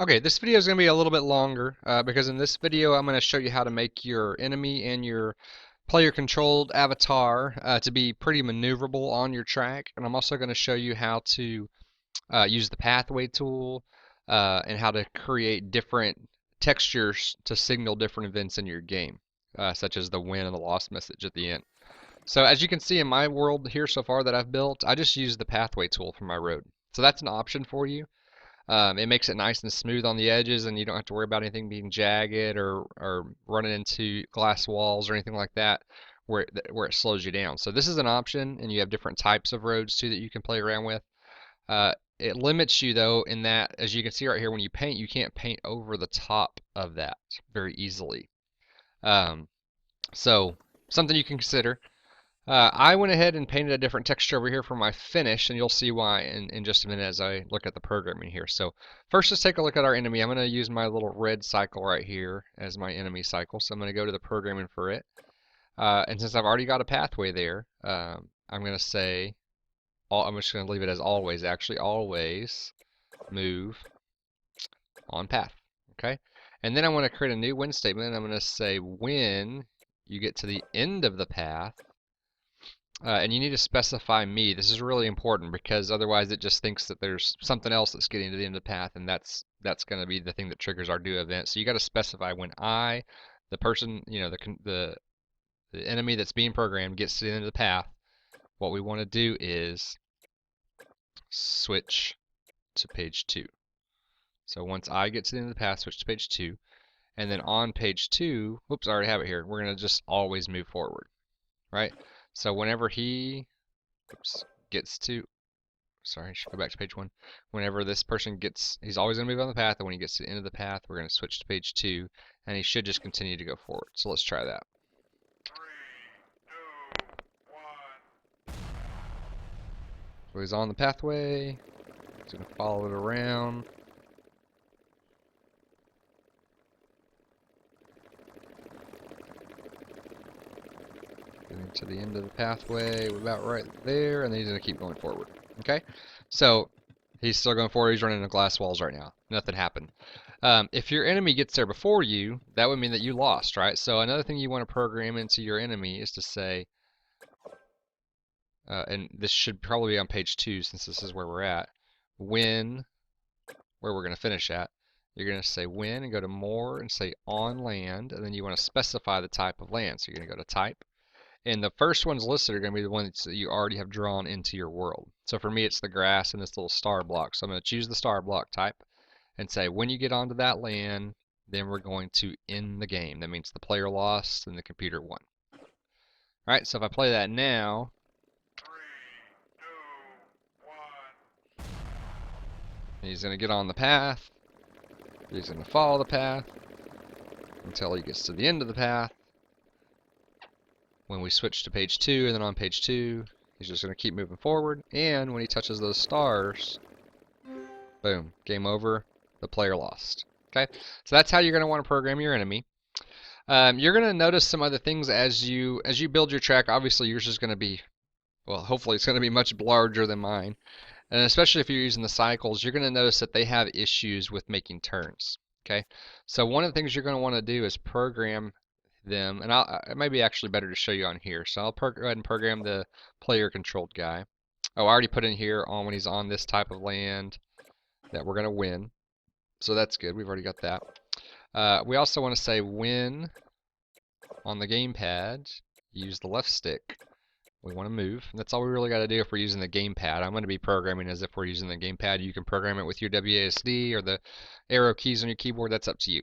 Okay, this video is going to be a little bit longer because in this video I'm going to show you how to make your enemy and your player-controlled avatar to be pretty maneuverable on your track, and I'm also going to show you how to use the pathway tool and how to create different textures to signal different events in your game, such as the win and the loss message at the end. So as you can see in my world here so far that I've built, I just use the pathway tool for my road. So that's an option for you. It makes it nice and smooth on the edges, and you don't have to worry about anything being jagged or running into glass walls or anything like that where it slows you down. So this is an option, and you have different types of roads too that you can play around with. It limits you though in that, as you can see right here, when you paint, you can't paint over the top of that very easily. Um, so something you can consider. I went ahead and painted a different texture over here for my finish, and you'll see why in just a minute as I look at the programming here. So first, let's take a look at our enemy. I'm going to use my little red cycle right here as my enemy cycle. So I'm going to go to the programming for it. And since I've already got a pathway there, I'm going to say, I'm just going to leave it as always, actually, always move on path. Okay? And then I want to create a new when statement. I'm going to say when you get to the end of the path, and you need to specify me. This is really important because otherwise it just thinks that there's something else that's getting to the end of the path, and that's going to be the thing that triggers our do event. So you got to specify when the person, the enemy that's being programmed, gets to the end of the path. What we want to do is switch to page 2. So once I get to the end of the path, switch to page 2, and then on page 2, whoops, I already have it here. We're going to just always move forward, right? So whenever he gets to, sorry, I should go back to page 1. Whenever this person gets, he's always going to move on the path, and when he gets to the end of the path, we're going to switch to page 2, and he should just continue to go forward. So let's try that. 3, 2, 1. So he's on the pathway. He's going to follow it around. Getting to the end of the pathway, about right there, and then he's going to keep going forward. Okay? So he's still going forward. He's running into glass walls right now. Nothing happened. If your enemy gets there before you, that would mean that you lost, right? So another thing you want to program into your enemy is to say, and this should probably be on page 2 since this is where we're at, when, where we're going to finish at, you're going to say when and go to more and say on land, and then you want to specify the type of land. So you're going to go to type. And the first ones listed are going to be the ones that you already have drawn into your world. So for me, it's the grass and this little star block. So I'm going to choose the star block type and say when you get onto that land, then we're going to end the game. That means the player lost and the computer won. All right, so if I play that now, 3, 2, 1. he's going to get on the path. He's going to follow the path until he gets to the end of the path. When we switch to page 2, and then on page 2, he's just going to keep moving forward. And when he touches those stars, boom, game over. The player lost. Okay, so that's how you're going to want to program your enemy. You're going to notice some other things as you build your track. Obviously, yours is going to be, well, hopefully it's going to be much larger than mine. And especially if you're using the cycles, you're going to notice that they have issues with making turns. Okay, so one of the things you're going to want to do is program them, and it might be actually better to show you on here. So I'll go ahead and program the player controlled guy. Oh, I already put in here on when he's on this type of land that we're going to win. So that's good. We've already got that. We also want to say when on the gamepad, use the left stick. We want to move. And that's all we really got to do if we're using the gamepad. I'm going to be programming as if we're using the gamepad. You can program it with your WASD or the arrow keys on your keyboard. That's up to you.